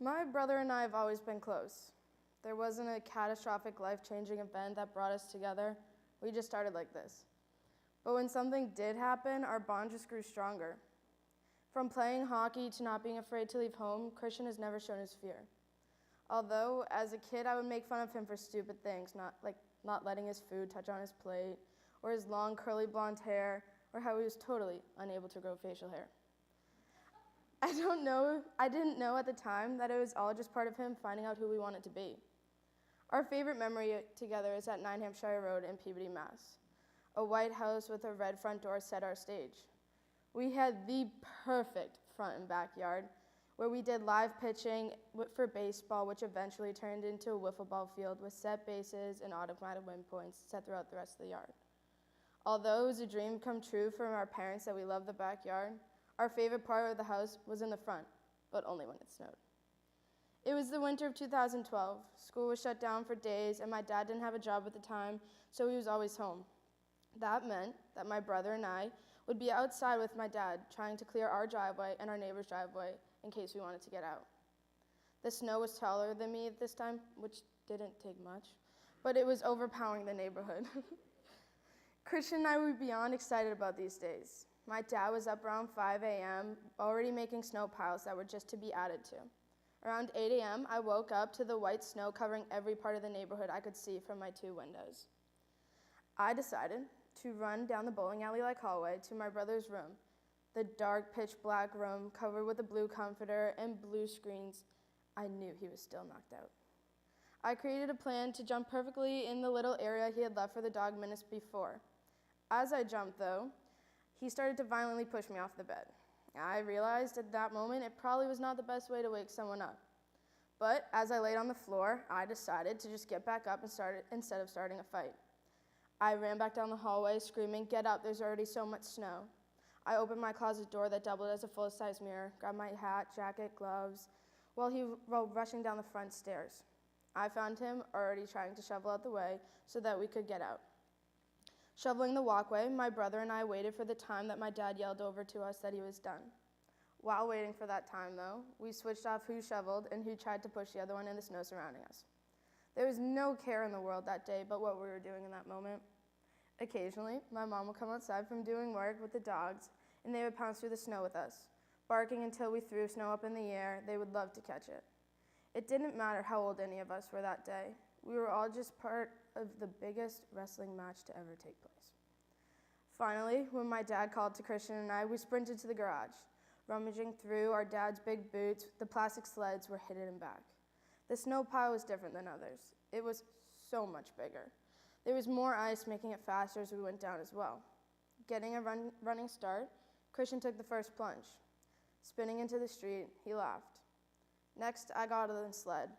My brother and I have always been close. There wasn't a catastrophic, life-changing event that brought us together. We just started like this. But when something did happen, our bond just grew stronger. From playing hockey to not being afraid to leave home, Christian has never shown his fear. Although, as a kid, I would make fun of him for stupid things, not letting his food touch on his plate, or his long curly blonde hair, or how he was totally unable to grow facial hair. I didn't know at the time that it was all just part of him finding out who we wanted to be. Our favorite memory together is at 9 Hampshire Road in Peabody, Mass. A white house with a red front door set our stage. We had the perfect front and backyard where we did live pitching for baseball, which eventually turned into a wiffle ball field with set bases and automatic win points set throughout the rest of the yard. Although it was a dream come true from our parents that we loved the backyard, our favorite part of the house was in the front, but only when it snowed. It was the winter of 2012. School was shut down for days, and my dad didn't have a job at the time, so he was always home. That meant that my brother and I would be outside with my dad, trying to clear our driveway and our neighbor's driveway in case we wanted to get out. The snow was taller than me at this time, which didn't take much, but it was overpowering the neighborhood. Christian and I were beyond excited about these days. My dad was up around 5 a.m., already making snow piles that were just to be added to. Around 8 a.m., I woke up to the white snow covering every part of the neighborhood I could see from my 2 windows. I decided to run down the bowling alley-like hallway to my brother's room, the dark pitch black room covered with a blue comforter and blue screens. I knew he was still knocked out. I created a plan to jump perfectly in the little area he had left for the dog minutes before. As I jumped, though, he started to violently push me off the bed. I realized at that moment it probably was not the best way to wake someone up. But as I laid on the floor, I decided to just get back up and instead of starting a fight. I ran back down the hallway screaming, "Get up, there's already so much snow." I opened my closet door that doubled as a full-size mirror, grabbed my hat, jacket, gloves, while rushing down the front stairs. I found him already trying to shovel out the way so that we could get out. Shoveling the walkway, my brother and I waited for the time that my dad yelled over to us that he was done. While waiting for that time, though, we switched off who shoveled and who tried to push the other one in the snow surrounding us. There was no care in the world that day but what we were doing in that moment. Occasionally, my mom would come outside from doing work with the dogs, and they would pounce through the snow with us, barking until we threw snow up in the air. They would love to catch it. It didn't matter how old any of us were that day. We were all just part of the biggest wrestling match to ever take place. Finally, when my dad called to Christian and I, we sprinted to the garage. Rummaging through our dad's big boots, the plastic sleds were hidden in back. The snow pile was different than others. It was so much bigger. There was more ice, making it faster as we went down as well. Getting a running start, Christian took the first plunge. Spinning into the street, he laughed. Next, I got out of the sled,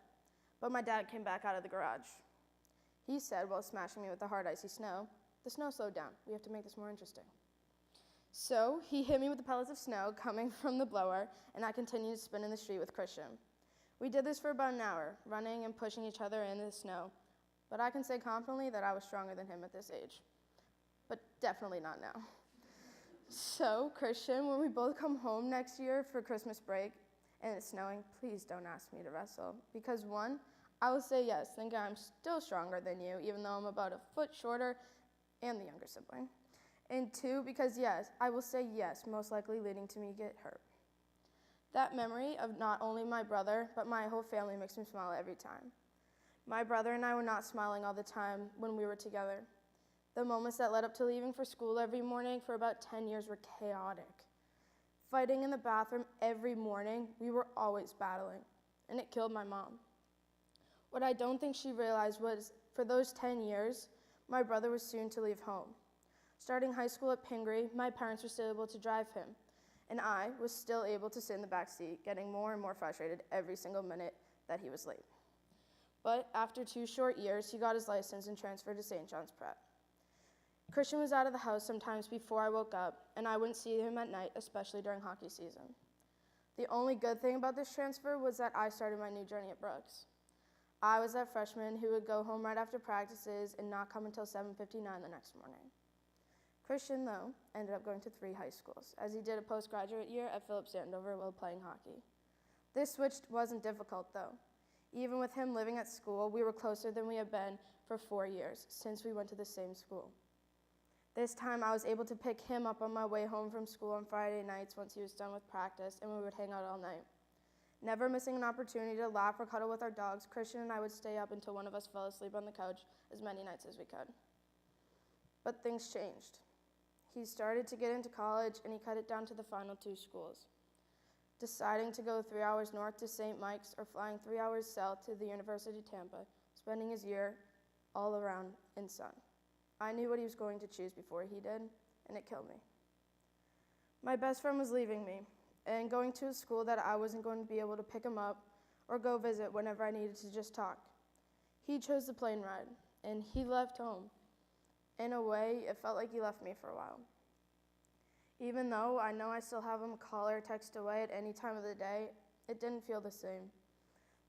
but my dad came back out of the garage. He said, while smashing me with the hard, icy snow, "The snow slowed down. We have to make this more interesting." So he hit me with the pellets of snow coming from the blower, and I continued to spin in the street with Christian. We did this for about an hour, running and pushing each other into the snow, but I can say confidently that I was stronger than him at this age. But definitely not now. So, Christian, when we both come home next year for Christmas break, and it's snowing, please don't ask me to wrestle, because 1, I will say yes, think I'm still stronger than you, even though I'm about a foot shorter and the younger sibling. And 2, because yes, I will say yes, most likely leading to me get hurt. That memory of not only my brother, but my whole family makes me smile every time. My brother and I were not smiling all the time when we were together. The moments that led up to leaving for school every morning for about 10 years were chaotic. Fighting in the bathroom every morning, we were always battling, and it killed my mom. What I don't think she realized was, for those 10 years, my brother was soon to leave home. Starting high school at Pingree, my parents were still able to drive him, and I was still able to sit in the back seat, getting more and more frustrated every single minute that he was late. But after 2 short years, he got his license and transferred to St. John's Prep. Christian was out of the house sometimes before I woke up, and I wouldn't see him at night, especially during hockey season. The only good thing about this transfer was that I started my new journey at Brooks. I was that freshman who would go home right after practices and not come until 7:59 the next morning. Christian, though, ended up going to 3 high schools, as he did a postgraduate year at Phillips Andover while playing hockey. This switch wasn't difficult, though. Even with him living at school, we were closer than we had been for 4 years, since we went to the same school. This time, I was able to pick him up on my way home from school on Friday nights once he was done with practice, and we would hang out all night. Never missing an opportunity to laugh or cuddle with our dogs, Christian and I would stay up until one of us fell asleep on the couch as many nights as we could. But things changed. He started to get into college, and he cut it down to the final 2 schools, deciding to go 3 hours north to St. Mike's or flying 3 hours south to the University of Tampa, spending his year all around in sun. I knew what he was going to choose before he did, and it killed me. My best friend was leaving me and going to a school that I wasn't going to be able to pick him up or go visit whenever I needed to just talk. He chose the plane ride, and he left home. In a way, it felt like he left me for a while. Even though I know I still have him call or text away at any time of the day, it didn't feel the same.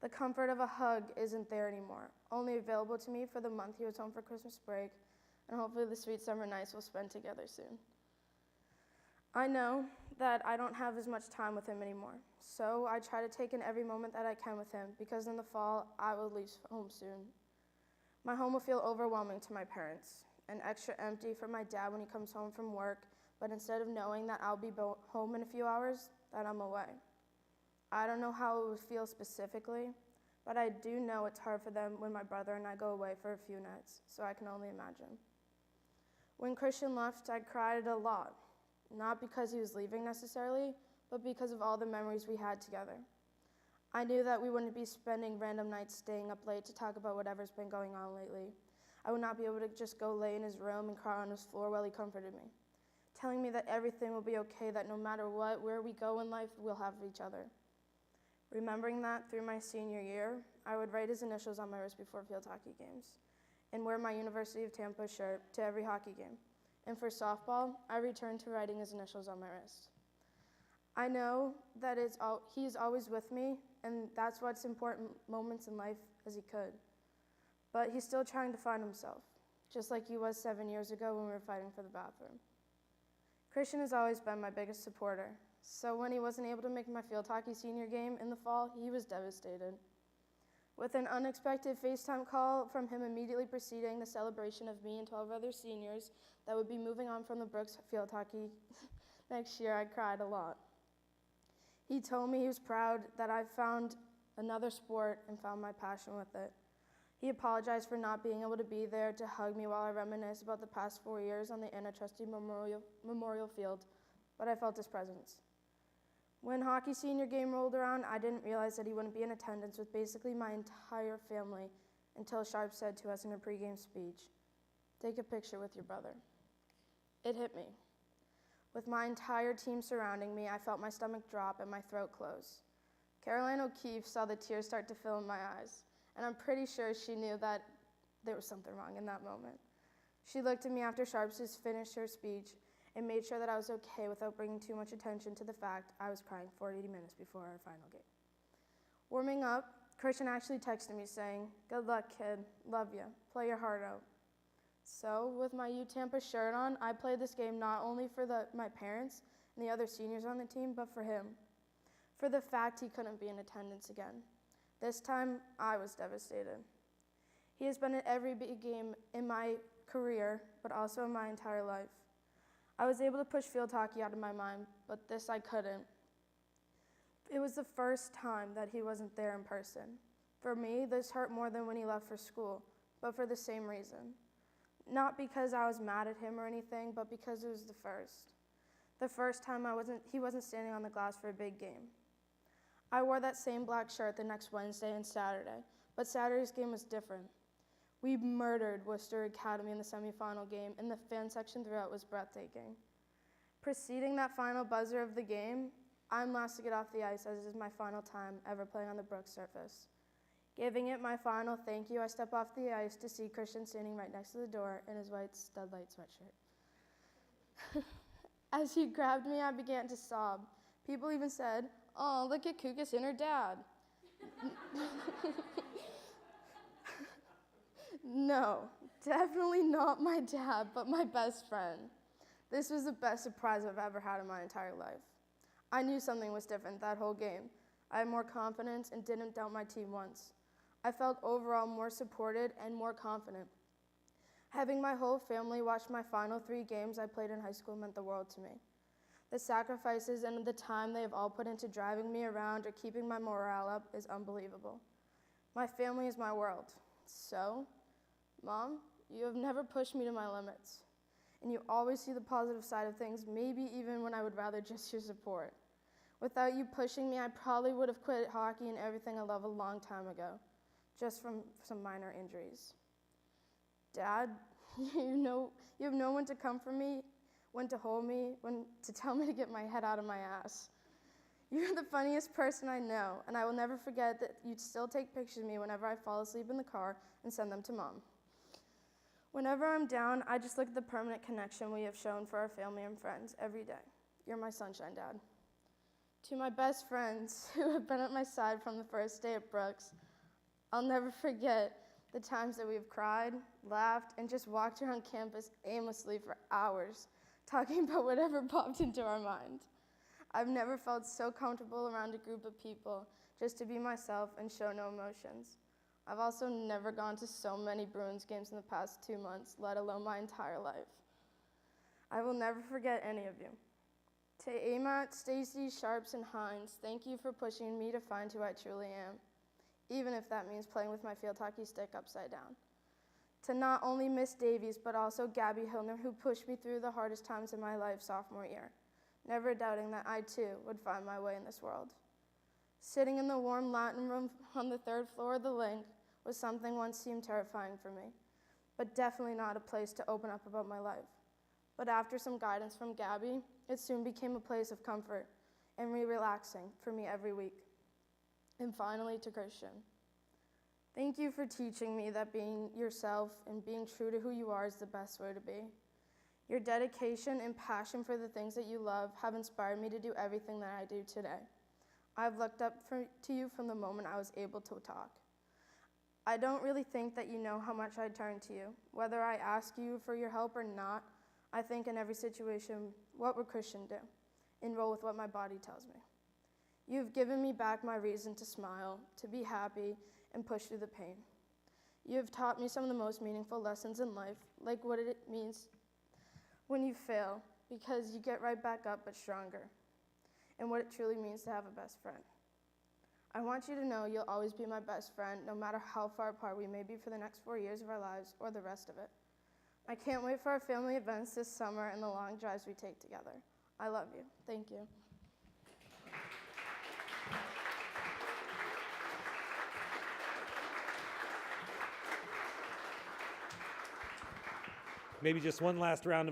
The comfort of a hug isn't there anymore, only available to me for the month he was home for Christmas break, and hopefully the sweet summer nights we'll spend together soon. I know that I don't have as much time with him anymore, so I try to take in every moment that I can with him, because in the fall, I will leave home soon. My home will feel overwhelming to my parents, and extra empty for my dad when he comes home from work, but instead of knowing that I'll be home in a few hours, that I'm away. I don't know how it would feel specifically, but I do know it's hard for them when my brother and I go away for a few nights, so I can only imagine. When Christian left, I cried a lot, not because he was leaving necessarily, but because of all the memories we had together. I knew that we wouldn't be spending random nights staying up late to talk about whatever's been going on lately. I would not be able to just go lay in his room and cry on his floor while he comforted me, telling me that everything will be okay, that no matter what, where we go in life, we'll have each other. Remembering that through my senior year, I would write his initials on my wrist before field hockey games and wear my University of Tampa shirt to every hockey game. And for softball, I returned to writing his initials on my wrist. I know that he's always with me, and that's what's important moments in life as he could. But he's still trying to find himself, just like he was 7 years ago when we were fighting for the bathroom. Christian has always been my biggest supporter, so when he wasn't able to make my field hockey senior game in the fall, he was devastated. With an unexpected FaceTime call from him immediately preceding the celebration of me and 12 other seniors that would be moving on from the Brooks field hockey next year, I cried a lot. He told me he was proud that I found another sport and found my passion with it. He apologized for not being able to be there to hug me while I reminisced about the past 4 years on the Anna Trusty Memorial Field, but I felt his presence. When hockey senior game rolled around, I didn't realize that he wouldn't be in attendance with basically my entire family until Sharp said to us in her pregame speech, "Take a picture with your brother." It hit me. With my entire team surrounding me, I felt my stomach drop and my throat close. Caroline O'Keefe saw the tears start to fill in my eyes, and I'm pretty sure she knew that there was something wrong in that moment. She looked at me after Sharps had finished her speech and made sure that I was okay without bringing too much attention to the fact I was crying 40 minutes before our final game. Warming up, Christian actually texted me saying, "Good luck, kid. Love you. Play your heart out." So, with my U Tampa shirt on, I played this game not only for my parents and the other seniors on the team, but for him. For the fact he couldn't be in attendance again. This time, I was devastated. He has been at every big game in my career, but also in my entire life. I was able to push field hockey out of my mind, but this I couldn't. It was the first time that he wasn't there in person. For me, this hurt more than when he left for school, but for the same reason. Not because I was mad at him or anything, but because it was the first. The first time he wasn't standing on the glass for a big game. I wore that same black shirt the next Wednesday and Saturday, but Saturday's game was different. We murdered Worcester Academy in the semifinal game, and the fan section throughout was breathtaking. Preceding that final buzzer of the game, I'm last to get off the ice, as it is my final time ever playing on the Brooks surface. Giving it my final thank you, I step off the ice to see Christian standing right next to the door in his white stud-light sweatshirt. As he grabbed me, I began to sob. People even said, "Oh, look at Kukas and her dad." No, definitely not my dad, but my best friend. This was the best surprise I've ever had in my entire life. I knew something was different that whole game. I had more confidence and didn't doubt my team once. I felt overall more supported and more confident. Having my whole family watch my final 3 games I played in high school meant the world to me. The sacrifices and the time they have all put into driving me around or keeping my morale up is unbelievable. My family is my world. So, Mom, you have never pushed me to my limits. And you always see the positive side of things, maybe even when I would rather just your support. Without you pushing me, I probably would have quit hockey and everything I love a long time ago, just from some minor injuries. Dad, you have no one to comfort me, when to hold me, when to tell me to get my head out of my ass. You're the funniest person I know, and I will never forget that you'd still take pictures of me whenever I fall asleep in the car and send them to Mom. Whenever I'm down, I just look at the permanent connection we have shown for our family and friends every day. You're my sunshine, Dad. To my best friends who have been at my side from the first day at Brooks, I'll never forget the times that we've cried, laughed, and just walked around campus aimlessly for hours, talking about whatever popped into our mind. I've never felt so comfortable around a group of people just to be myself and show no emotions. I've also never gone to so many Bruins games in the past 2 months, let alone my entire life. I will never forget any of you. To Amat, Stacy, Sharps, and Hines, thank you for pushing me to find who I truly am, even if that means playing with my field hockey stick upside down. To not only Miss Davies, but also Gabby Hillner, who pushed me through the hardest times in my life sophomore year, never doubting that I too would find my way in this world. Sitting in the warm Latin room on the 3rd floor of the Link was something once seemed terrifying for me, but definitely not a place to open up about my life. But after some guidance from Gabby, it soon became a place of comfort and relaxing for me every week. And finally, to Christian. Thank you for teaching me that being yourself and being true to who you are is the best way to be. Your dedication and passion for the things that you love have inspired me to do everything that I do today. I've looked up to you from the moment I was able to talk. I don't really think that you know how much I turn to you. Whether I ask you for your help or not, I think in every situation, what would Christian do? And roll with what my body tells me. You've given me back my reason to smile, to be happy, and push through the pain. You have taught me some of the most meaningful lessons in life, like what it means when you fail, because you get right back up but stronger, and what it truly means to have a best friend. I want you to know you'll always be my best friend, no matter how far apart we may be for the next 4 years of our lives or the rest of it. I can't wait for our family events this summer and the long drives we take together. I love you. Thank you. Maybe just one last round of